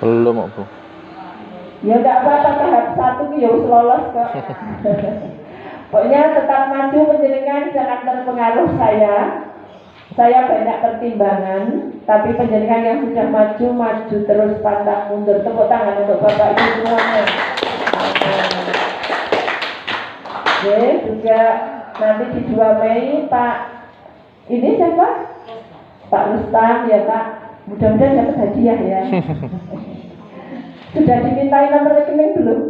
Belum, Bu. Ya enggak apa-apa, tahap 1 ya wis lolos kok. Pokoknya tetap maju panjenengan, jangan terpengaruh saya. Saya banyak pertimbangan, tapi panjenengan yang sudah maju terus, pantang mundur. Tepuk tangan untuk Bapak Ibu semuanya. Oke, juga nanti di 2 Mei Pak, ini siapa? Pak Rustam ya Pak, mudah-mudahan dapat hadiah ya. Sudah dimintai nomor rekening belum?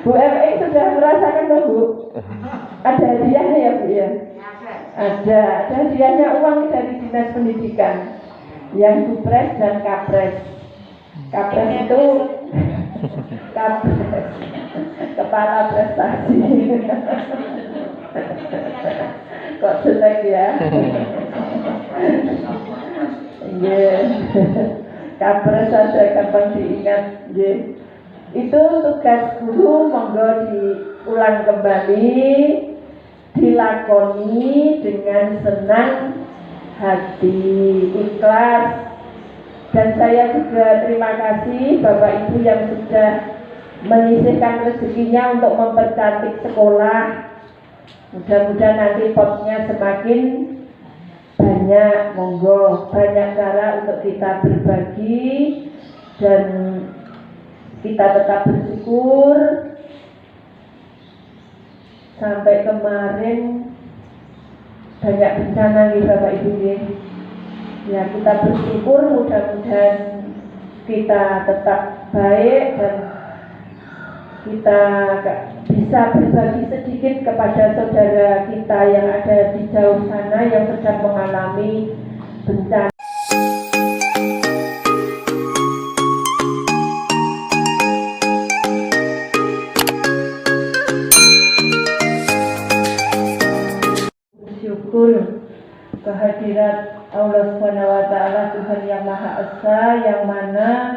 Bu RE sudah merasakan loh Bu? Ada hadiahnya ya Bu ya? Ada hadiahnya, uang dari Dinas Pendidikan yang Bupres dan Kapres. Kapres itu Kapres, kepala prestasi. Kok jelek ya? Yeah. Kapres ada kapan diingat? Yeah. Itu tugas guru, monggo diulang kembali, dilakoni dengan senang hati, ikhlas. Dan saya juga terima kasih Bapak Ibu yang sudah menyisihkan rezekinya untuk mempercantik sekolah. Mudah-mudahan nanti potnya semakin banyak, monggo, banyak cara untuk kita berbagi dan kita tetap bersyukur. Sampai kemarin banyak bencana nih Bapak Ibu ya, kita bersyukur, mudah-mudahan kita tetap baik dan kita bisa berbagi sedikit kepada saudara kita yang ada di jauh sana yang sedang mengalami bencana. Bersyukur kehadirat Allah SWT, Tuhan yang Maha Esa, yang mana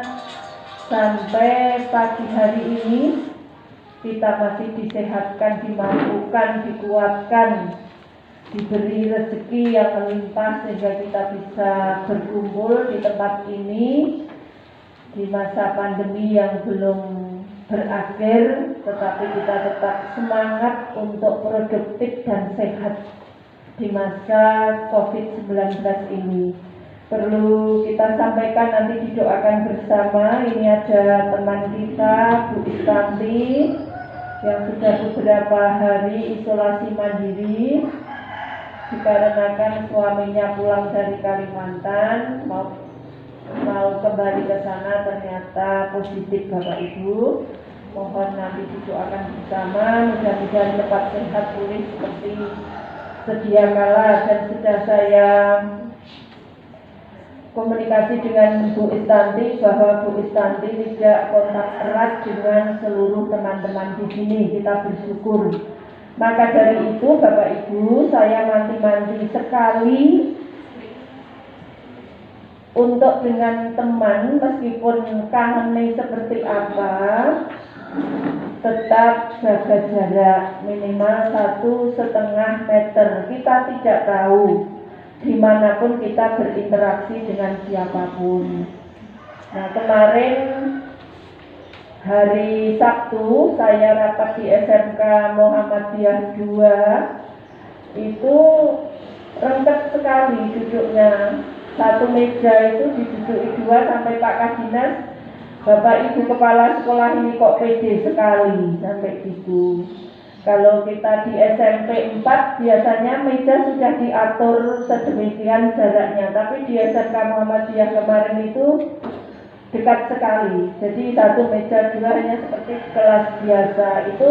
sampai pagi hari ini kita masih disehatkan, dimampukan, dikuatkan, diberi rezeki yang melimpah sehingga kita bisa berkumpul di tempat ini di masa pandemi yang belum berakhir, tetapi kita tetap semangat untuk produktif dan sehat di masa COVID-19 ini. Perlu kita sampaikan, nanti didoakan bersama. Ini ada teman kita, Bu Istanti, yang sudah beberapa hari isolasi mandiri dikarenakan suaminya pulang dari Kalimantan, mau kembali ke sana, ternyata positif Bapak Ibu. Mohon nanti didoakan bersama, mudah-mudahan cepat sehat pulih seperti sedia kala. Dan sudah saya komunikasi dengan Bu Istanti bahwa Bu Istanti tidak kontak erat dengan seluruh teman-teman di sini. Kita bersyukur. Maka dari itu Bapak Ibu, saya manti-manti sekali untuk dengan teman, meskipun kangennya seperti apa, tetap jaga jarak minimal 1,5 meter. Kita tidak tahu dimanapun kita berinteraksi dengan siapapun. Nah, kemarin hari Sabtu saya rapat di SMK Muhammadiyah 2, itu rengket sekali duduknya. Satu meja itu diduduki 2 sampai Pak Kadinas, Bapak Ibu Kepala Sekolah ini kok pede sekali sampai gitu. Kalau kita di SMP 4 biasanya meja sudah diatur sedemikian jaraknya, tapi di SMK Muhammadiyah kemarin itu dekat sekali. Jadi satu meja 2 hanya seperti kelas biasa. Itu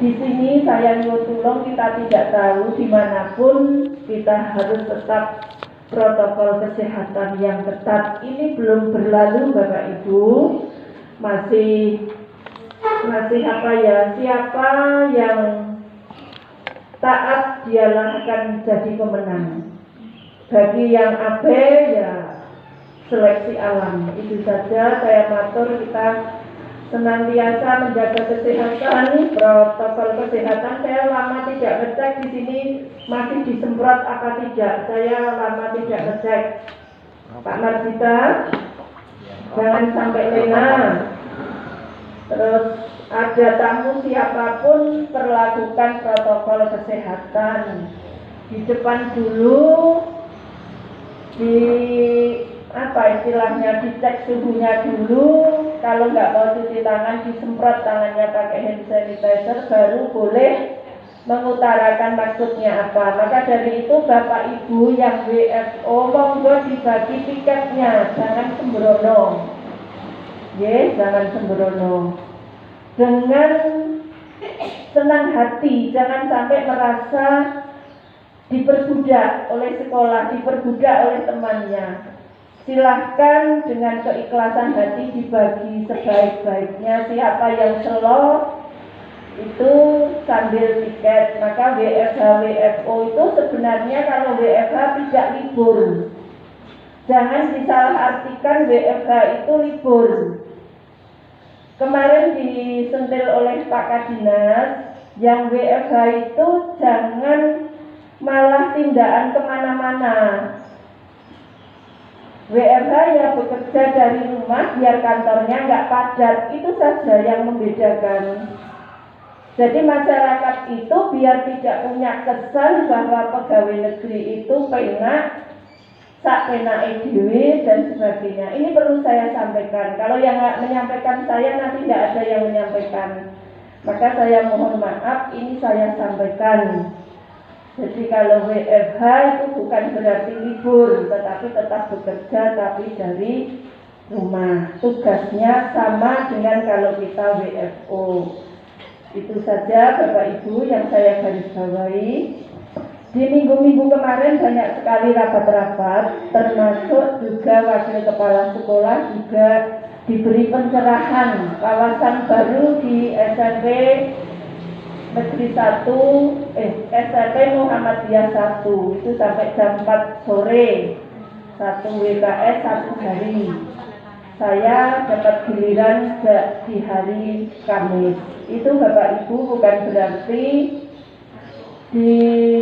di sini saya tolong, kita tidak tahu dimanapun kita harus tetap protokol kesehatan yang ketat. Ini belum berlalu Bapak Ibu, masih apa ya, siapa yang taat dialah akan jadi pemenang. Bagi yang abe ya seleksi alam. Itu saja saya matur, kita senantiasa menjaga kesehatan, protokol kesehatan. Saya lama tidak ngecek di sini masih disemprot apa tidak. Saya lama tidak ngecek. Pak Marjita, jangan sampai lena. Terus ada tamu siapapun perlakukan protokol kesehatan. Di depan dulu, di istilahnya dicek suhunya dulu. Kalau nggak mau cuci tangan, disemprot tangannya pakai hand sanitizer, baru boleh mengutarakan maksudnya apa. Maka dari itu Bapak Ibu yang WFO, monggo dibagi tiketnya, jangan sembrono. Jangan sembrono. Dengan senang hati, jangan sampai merasa diperbudak oleh sekolah, diperbudak oleh temannya. Silahkan dengan keikhlasan hati dibagi sebaik-baiknya. Siapa yang selo itu sambil tiket. Maka WFH WFO itu sebenarnya kalau WFH tidak libur. Jangan disalahartikan WFH itu libur. Kemarin disentil oleh Pak Kadinas, yang WFH itu jangan malah tindakan kemana-mana. WFH ya bekerja dari rumah biar kantornya nggak padat, itu saja yang membedakan. Jadi masyarakat itu biar tidak punya kesan bahwa pegawai negeri itu penak, sak penak dhewe dan sebagainya. Ini perlu saya sampaikan. Kalau yang nggak menyampaikan saya nanti tidak ada yang menyampaikan. Maka saya mohon maaf, ini saya sampaikan. Jadi kalau WFH itu bukan berarti libur, tetapi tetap bekerja tapi dari rumah. Tugasnya sama dengan kalau kita WFO. Itu saja Bapak Ibu yang saya garis bawahi. Di minggu-minggu kemarin banyak sekali rapat-rapat, termasuk juga Wakil Kepala Sekolah juga diberi pencerahan kawasan baru di SMP Negeri 1, SMP Muhammadiyah 1, itu sampai jam 4 sore, 1 WKS 1 hari. Saya dapat giliran di hari Kamis. Itu Bapak Ibu bukan berarti di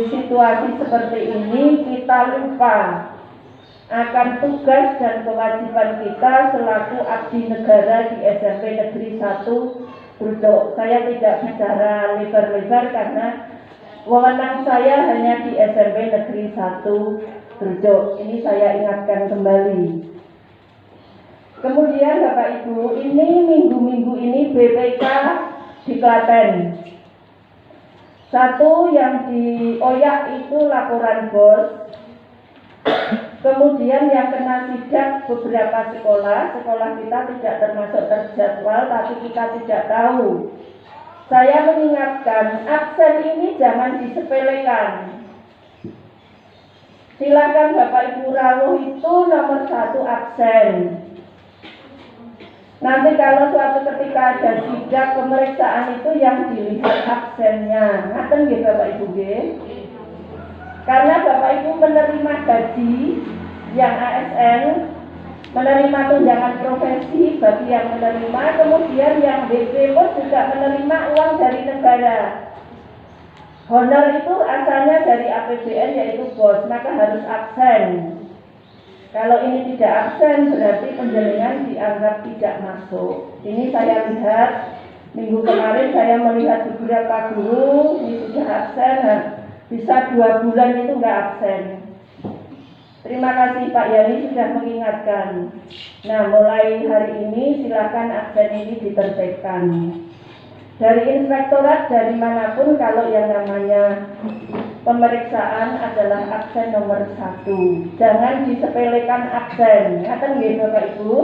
situasi seperti ini kita lupa akan tugas dan kewajiban kita selaku abdi negara di SMP Negeri 1 Brudok. Saya tidak bicara lebar-lebar karena wewenang saya hanya di SMP Negeri 1 Brudok. Ini saya ingatkan kembali. Kemudian Bapak Ibu, ini minggu-minggu ini BPK di Klaten. Satu yang dioyak itu laporan bos. Kemudian yang kena sidak beberapa sekolah kita tidak termasuk terjadwal, tapi kita tidak tahu. Saya mengingatkan, absen ini jangan disepelekan. Silakan Bapak Ibu rawuh itu nomor 1 absen. Nanti kalau suatu ketika ada sidak pemeriksaan itu yang dilihat absennya. Ngaten nggih Bapak Ibu nggih? Karena Bapak Ibu menerima gaji yang ASN, menerima tunjangan profesi bagi yang menerima, kemudian yang BP pun juga menerima uang dari negara. Honor itu asalnya dari APBN yaitu bos, maka harus absen. Kalau ini tidak absen berarti penjaringan dianggap tidak masuk. Ini saya lihat minggu kemarin saya melihat beberapa guru ini sudah absen. Bisa 2 bulan itu nggak absen. Terima kasih Pak Yani sudah mengingatkan. Nah mulai hari ini silakan absen ini ditertibkan. Dari inspektorat dari manapun kalau yang namanya pemeriksaan adalah absen nomor 1. Jangan disepelekan absen. Ngaten nggih Bapak Ibu?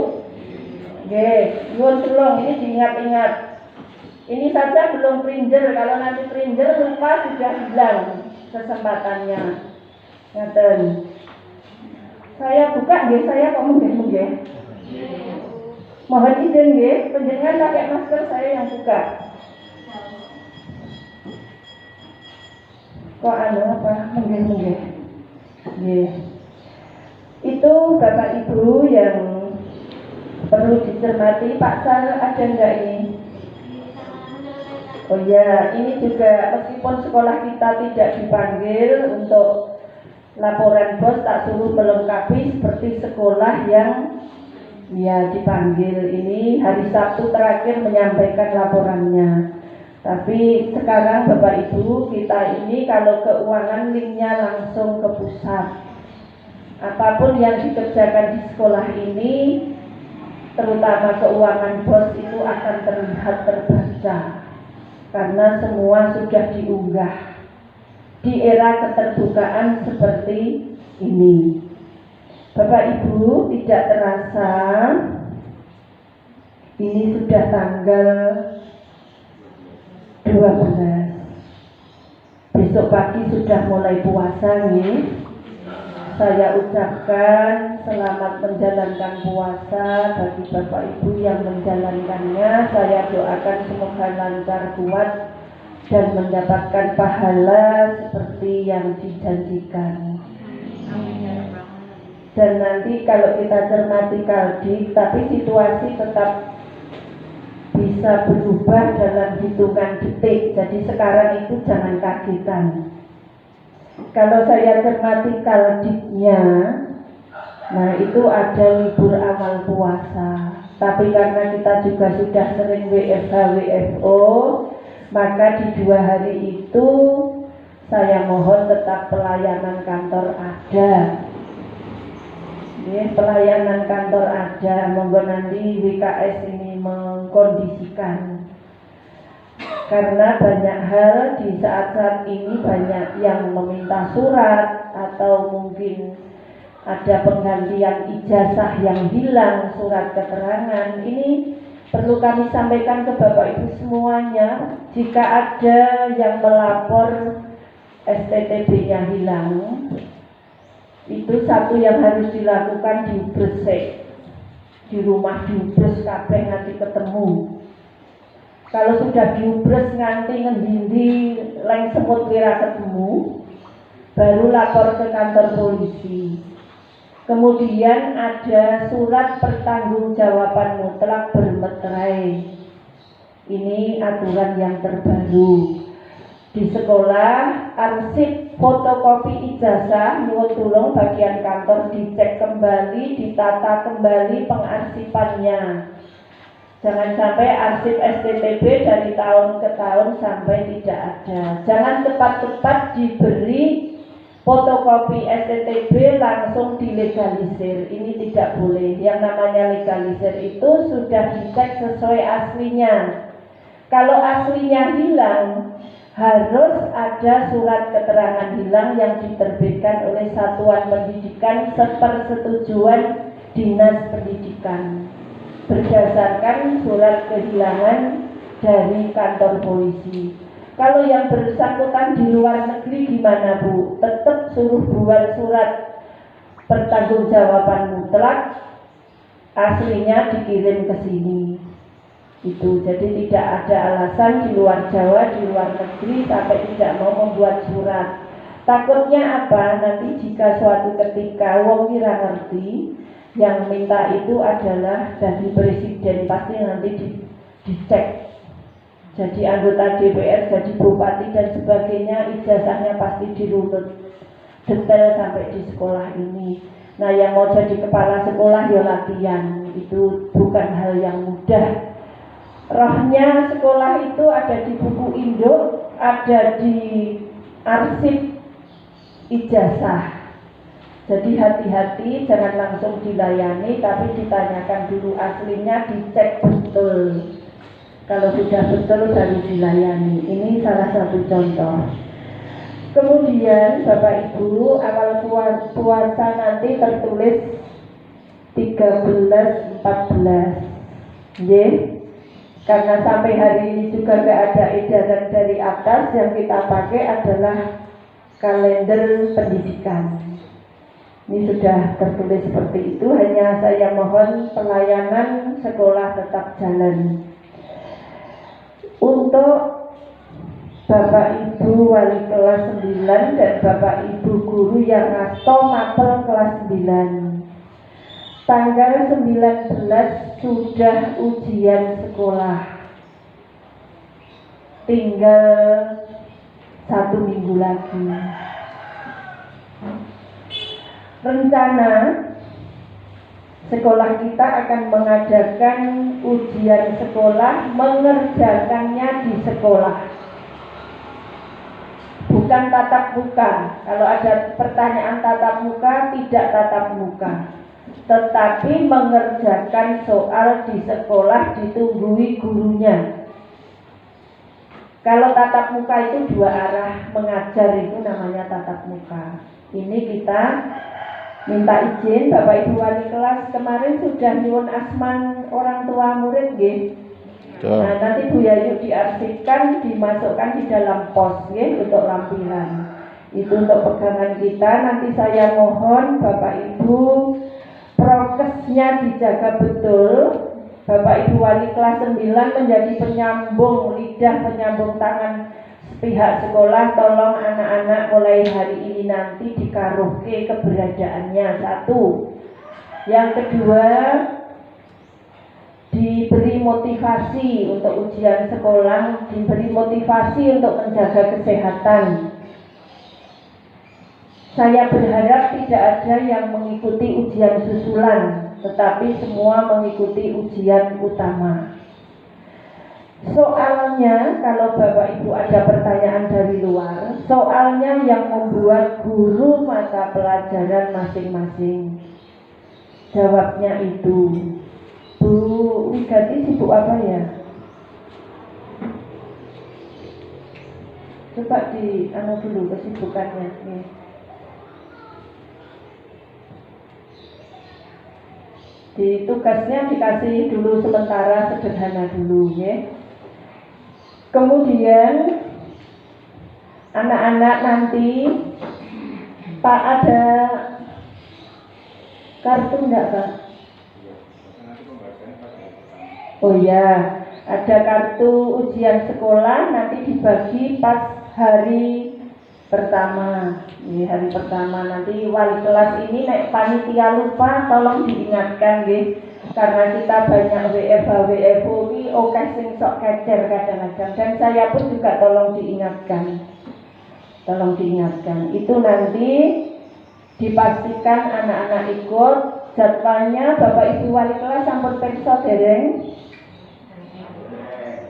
Nggih, nyuwun tulung ini diingat-ingat. Ini saja belum prinjer, kalau nanti prinjer lupa sudah hilang kesempatannya. Ngaten. Saya buka nggih, saya kok munggah-munggah. Mohon izin nggih, panjenengan pakai masker saya yang buka. Kok apa? Munggah-munggah. Nggih. Itu Bapak Ibu yang perlu dicermati. Pak Sar ada enggak ini? Oh ya, ini juga meskipun sekolah kita tidak dipanggil untuk laporan bos tak suruh melengkapi seperti sekolah yang ya dipanggil ini hari Sabtu terakhir menyampaikan laporannya. Tapi sekarang Bapak Ibu, kita ini kalau keuangan linknya langsung ke pusat. Apapun yang dikerjakan di sekolah ini, terutama keuangan bos itu akan terlihat terbaca. Karena semua sudah diunggah di era keterbukaan seperti ini. Bapak Ibu, tidak terasa ini sudah tanggal 12. Besok pagi sudah mulai puasa nih. Saya ucapkan selamat menjalankan puasa bagi Bapak Ibu yang menjalankannya. Saya doakan semoga lancar, kuat, dan mendapatkan pahala seperti yang dijanjikan. Dan nanti kalau kita cermati Kaldik, tapi situasi tetap bisa berubah dalam hitungan detik. Jadi sekarang itu jangan kagetan. Kalau saya cermati Kaldiknya, nah itu ada libur awal puasa. Tapi karena kita juga sudah sering WFH, WFO, maka di 2 hari itu saya mohon tetap pelayanan kantor ada. Ya, pelayanan kantor ada, monggo nanti WKS ini mengkondisikan. Karena banyak hal di saat-saat ini banyak yang meminta surat atau mungkin ada penggantian ijazah yang hilang, surat keterangan. Ini perlu kami sampaikan ke Bapak Ibu semuanya. Jika ada yang melapor STTB-nya hilang, itu satu yang harus dilakukan diubresek di rumah, diubres kabeh nanti ketemu. Kalau sudah diubres nganti ngendi leng semut kira ketemu, baru lapor ke kantor polisi. Kemudian ada surat pertanggungjawaban mutlak bermeterai. Ini aturan yang terbaru. Di sekolah, arsip fotokopi ijazah, nyuwun tulung bagian kantor dicek kembali, ditata kembali pengarsipannya. Jangan sampai arsip STTB dari tahun ke tahun sampai tidak ada. Jangan cepat-cepat diberi fotokopi STTB langsung dilegalisir. Ini tidak boleh. Yang namanya legalisir itu sudah dicek sesuai aslinya. Kalau aslinya hilang, harus ada surat keterangan hilang yang diterbitkan oleh Satuan Pendidikan sepersetujuan Dinas Pendidikan berdasarkan surat kehilangan dari kantor polisi. Kalau yang bersangkutan di luar negeri gimana Bu? Tetap suruh buat surat pertanggungjawaban mutlak, aslinya dikirim ke sini. Itu jadi tidak ada alasan di luar Jawa, di luar negeri sampai tidak mau membuat surat. Takutnya apa? Nanti jika suatu ketika wong kira ngerti yang minta itu adalah dari presiden, pasti nanti dicek. Jadi anggota DPR, jadi bupati dan sebagainya, ijazahnya pasti dirunut detail sampai di sekolah ini. Nah, yang mau jadi kepala sekolah ya latihan, itu bukan hal yang mudah. Rohnya sekolah itu ada di buku induk, ada di arsip ijazah. Jadi hati-hati, jangan langsung dilayani, tapi ditanyakan dulu aslinya, dicek betul. Kalau sudah betul baru dilayani. Ini salah satu contoh. Kemudian Bapak Ibu, awal puasa nanti tertulis 13-14. Karena sampai hari ini juga nggak ada edaran dari atas, yang kita pakai adalah kalender pendidikan. Ini sudah tertulis seperti itu, hanya saya mohon pelayanan sekolah tetap jalan. Untuk Bapak Ibu wali kelas 9 dan Bapak Ibu guru yang ngasto mapel kelas 9, tanggal 19 sudah ujian sekolah, tinggal 1 minggu lagi. rencana sekolah kita akan mengadakan ujian sekolah, mengerjakannya di sekolah, bukan tatap muka. Kalau ada pertanyaan tatap muka, tidak tatap muka, tetapi mengerjakan soal di sekolah ditunggui gurunya. Kalau tatap muka itu dua arah mengajar, itu namanya tatap muka. Ini kita minta izin Bapak Ibu wali kelas, kemarin sudah nyuwun asman orang tua murid nggih. Nah, nanti Bu Yayu diarsipkan, dimasukkan di dalam pos nggih untuk lampiran. Itu untuk pegangan kita. Nanti saya mohon Bapak Ibu prokesnya dijaga betul. Bapak Ibu wali kelas 9 menjadi penyambung lidah, penyambung tangan pihak sekolah. Tolong anak-anak mulai hari ini nanti dikaruhke keberadaannya, satu. Yang kedua, diberi motivasi untuk ujian sekolah, diberi motivasi untuk menjaga kesehatan. Saya berharap tidak ada yang mengikuti ujian susulan, tetapi semua mengikuti ujian utama. Soalnya, kalau Bapak Ibu ada pertanyaan dari luar, soalnya yang membuat guru mata pelajaran masing-masing. Jawabnya itu. Bu Wigati sibuk apa ya? Coba di dulu kesibukannya nih. Di tugasnya dikasih dulu sementara sederhana dulu ya. Kemudian anak-anak nanti Pak ada kartu enggak Pak? Oh ya, ada kartu ujian sekolah, nanti dibagi pas hari pertama. Ini hari pertama, nanti wali kelas ini nek panitia lupa tolong diingatkan nggih. Karena kita banyak WFO ini oke sing sok kecer kadang-kadang, dan saya pun juga tolong diingatkan. Tolong diingatkan. Itu nanti dipastikan anak-anak ikut. Jadwalnya Bapak Ibu wali kelas sampun periksa dereng.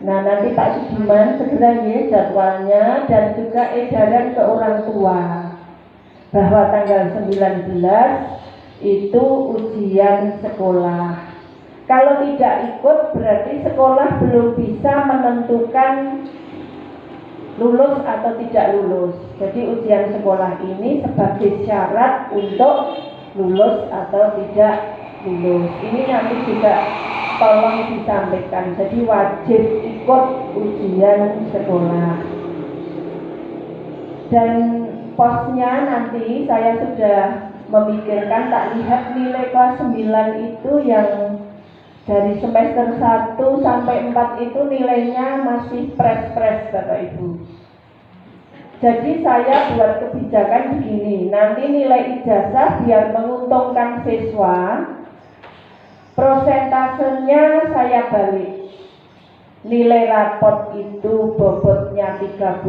Nah, nanti Pak Sudiman segera ya jadwalnya, dan juga edaran ke orang tua bahwa tanggal 19 itu ujian sekolah. Kalau tidak ikut berarti sekolah belum bisa menentukan lulus atau tidak lulus. Jadi ujian sekolah ini sebagai syarat untuk lulus atau tidak lulus. Ini nanti juga tolong disampaikan. Jadi wajib ikut ujian sekolah. Dan posnya nanti saya sudah memikirkan, tak lihat nilai kelas 9 itu yang dari semester 1 sampai 4 itu nilainya masih pres-pres Bapak Ibu. Jadi saya buat kebijakan begini, nanti nilai ijazah biar menguntungkan siswa, prosentasenya saya balik. Nilai raport itu bobotnya 30%,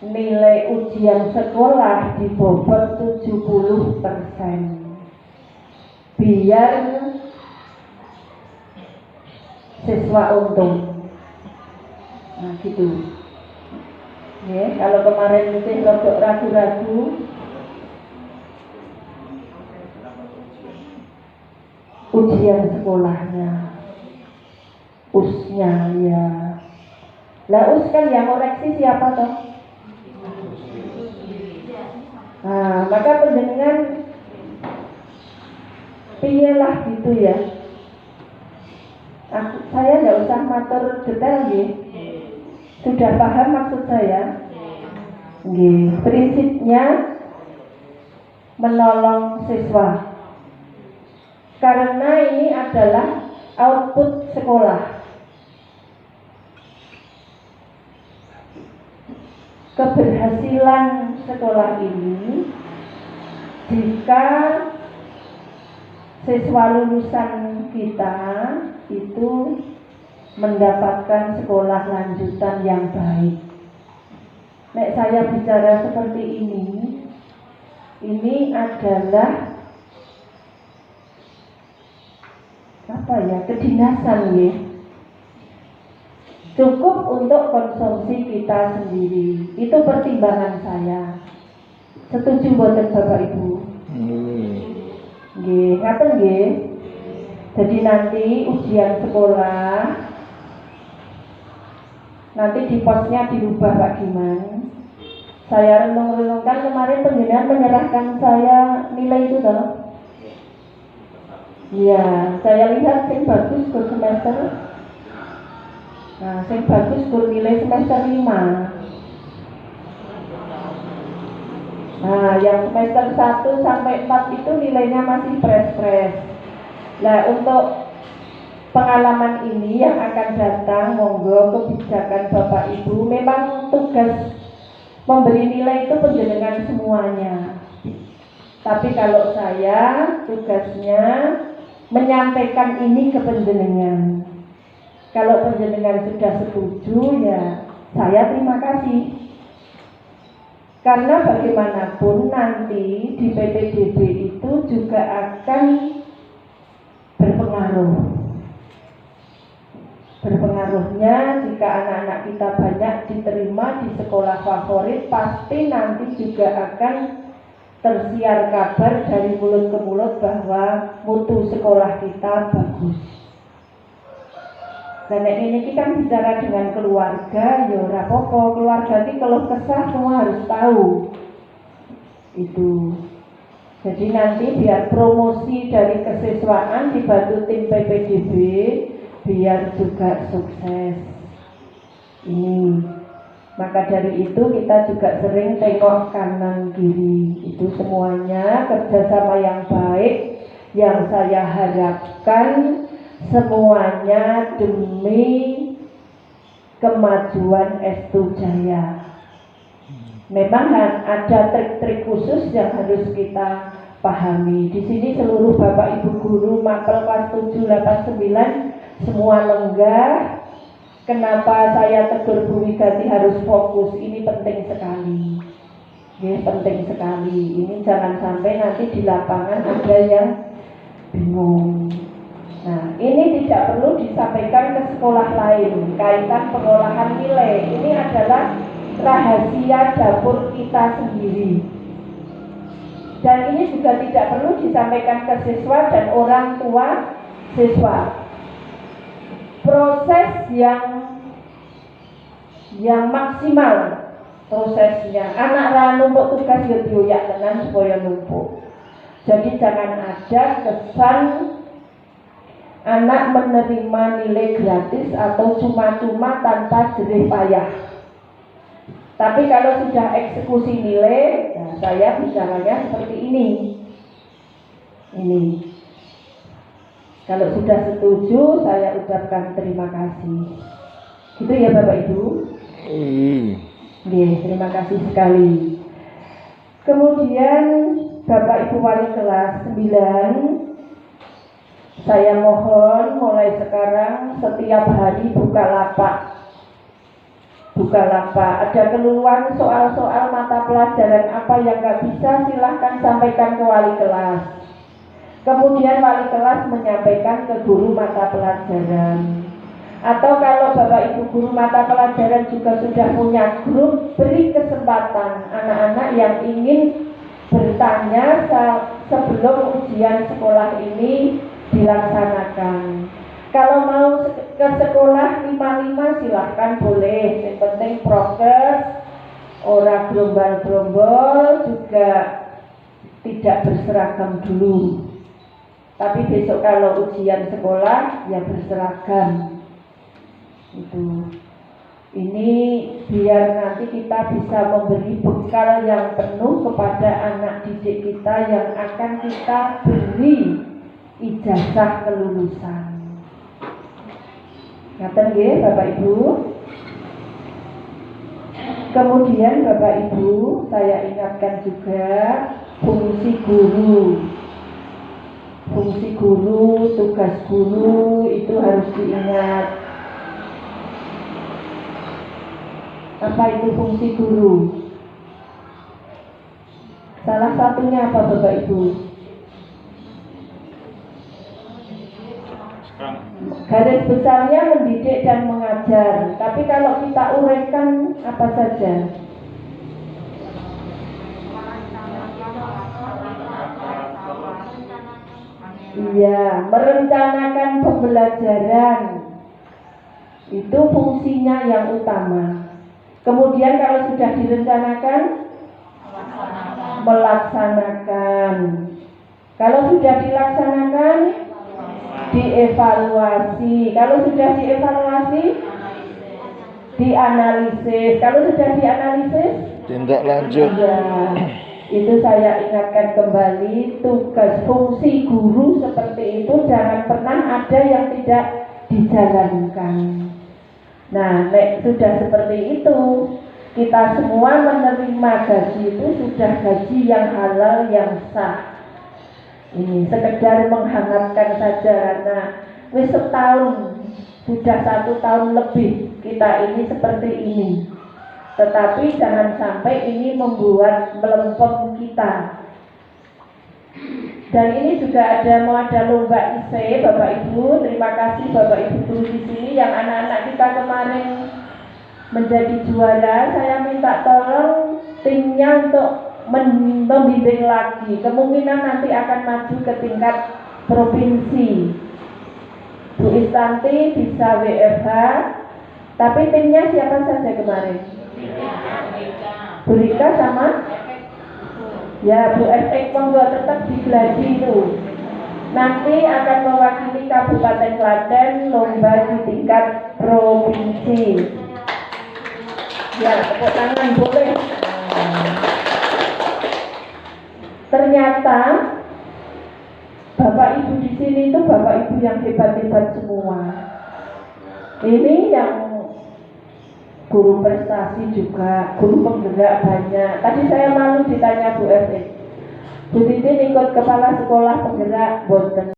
nilai ujian sekolah dibobot 70%. Biar siswa untung. Nah gitu ya, kalau kemarin mungkin rodok ragu-ragu, ujian sekolahnya, usnya ya. Lah us kan yang koreksi siapa toh? Nah, maka penjenengan piyelah gitu ya. Saya nggak usah matur detail ya. Sudah paham maksud saya? Nggih, prinsipnya menolong siswa. Karena ini adalah output sekolah. Keberhasilan sekolah ini jika siswa lulusan kita itu mendapatkan sekolah lanjutan yang baik. nek saya bicara seperti ini adalah apa ya, kedinasan ya. Cukup untuk konsumsi kita sendiri. Itu pertimbangan saya. Setuju boten Bapak Ibu? Nggih, ngaten nggih. Jadi nanti ujian sekolah nanti di posnya dirubah Pak Giman. Saya renung-renungkan kemarin penjenengan menyerahkan saya nilai itu toh. Iya, saya lihat yang bagus kur semester. Nah, yang bagus kur nilai semester 5. Nah, yang semester 1 sampai 4 itu nilainya masih fresh. Nah, untuk pengalaman ini yang akan datang, monggo kebijakan Bapak Ibu, memang tugas memberi nilai itu penjenengan semuanya. Tapi kalau saya tugasnya menyampaikan ini ke penjenengan. Kalau penjenengan sudah setuju, ya saya terima kasih. Karena bagaimanapun nanti di PPDB itu juga akan berpengaruhnya jika anak-anak kita banyak diterima di sekolah favorit, pasti nanti juga akan tersiar kabar dari mulut ke mulut bahwa mutu sekolah kita bagus. Karena ini kita bicara dengan keluarga, ya ora apa-apa, keluarga ini kalau kesah semua harus tahu. Itu. Jadi nanti biar promosi dari kesiswaan dibantu tim PPDB biar juga sukses. Ini. Maka dari itu kita juga sering tengok kanan kiri. Itu semuanya kerjasama yang baik yang saya harapkan semuanya demi kemajuan S2 Jaya. Memang ada trik-trik khusus yang harus kita pahami. Di sini seluruh Bapak Ibu guru mapel kelas 7, 8, 9 semua lenggah. Kenapa saya tegur Bu Wigati harus fokus? Ini penting sekali. Ya, penting sekali. Ini jangan sampai nanti di lapangan ada yang bingung. Nah, ini tidak perlu disampaikan ke sekolah lain. Kaitan pengolahan nilai ini adalah rahasia dapur kita sendiri. Dan ini juga tidak perlu disampaikan ke siswa dan orang tua siswa. Proses yang maksimal prosesnya. Anak ra numpuk tugas ya dioyak tenan supaya numpuk. Jadi jangan ada kesan anak menerima nilai gratis atau cuma-cuma tanpa jerih payah. Tapi kalau sudah eksekusi nilai, nah saya bicaranya seperti ini. Ini. Kalau sudah setuju, saya ucapkan terima kasih. Gitu ya Bapak Ibu? Terima kasih sekali. Kemudian Bapak Ibu Wali kelas 9, saya mohon mulai sekarang setiap hari buka lapak. Ada keluhan soal-soal mata pelajaran apa yang nggak bisa, silahkan sampaikan ke wali kelas. Kemudian wali kelas menyampaikan ke guru mata pelajaran. Atau kalau Bapak Ibu guru mata pelajaran juga sudah punya grup, beri kesempatan anak-anak yang ingin bertanya sebelum ujian sekolah ini dilaksanakan. Kalau mau ke sekolah 55 silahkan boleh. Yang penting prokes, ora gerombol-gerombol, juga tidak berseragam dulu. Tapi besok kalau ujian sekolah ya berseragam. Itu. Ini biar nanti kita bisa memberi bekal yang penuh kepada anak didik kita yang akan kita beri ijazah kelulusan. Ngaten nggih Bapak Ibu. Kemudian Bapak Ibu, saya ingatkan juga fungsi guru. Fungsi guru, tugas guru itu harus diingat. Apa itu fungsi guru? Salah satunya apa Bapak Ibu? Garis besarnya mendidik dan mengajar. Tapi kalau kita uraikan apa saja? Iya, merencanakan pembelajaran. Itu fungsinya yang utama. Kemudian kalau sudah direncanakan, melaksanakan. Kalau sudah dilaksanakan, dievaluasi. Kalau sudah dievaluasi, dianalisis. Kalau sudah dianalisis, tindak lanjut. Ya, itu saya ingatkan kembali, tugas fungsi guru seperti itu jangan pernah ada yang tidak dijalankan. Nah, sudah seperti itu, kita semua menerima gaji itu sudah gaji yang halal, yang sah. Ini sekedar menghangatkan saja karena wis setahun, sudah 1 tahun lebih kita ini seperti ini. Tetapi jangan sampai ini membuat melempem kita. Dan ini juga mau ada lomba IC, Bapak Ibu. Terima kasih Bapak Ibu guru di sini yang anak-anak kita kemarin menjadi juara. Saya minta tolong timnya untuk membimbing lagi. Kemungkinan nanti akan maju ke tingkat provinsi. Bu Istanti bisa WFH, tapi timnya siapa saja kemarin? Bu Rika sama? Ya, Bu Efek monggo tetap di Gladi itu. Nanti akan mewakili Kabupaten Klaten lomba di tingkat provinsi. Ya, tepuk tangan boleh. Ternyata Bapak Ibu di sini itu Bapak Ibu yang hebat-hebat semua. Ini yang guru prestasi juga, guru penggerak banyak. Tadi saya malu ditanya Bu Esti, Bu Titin ikut kepala sekolah penggerak boten.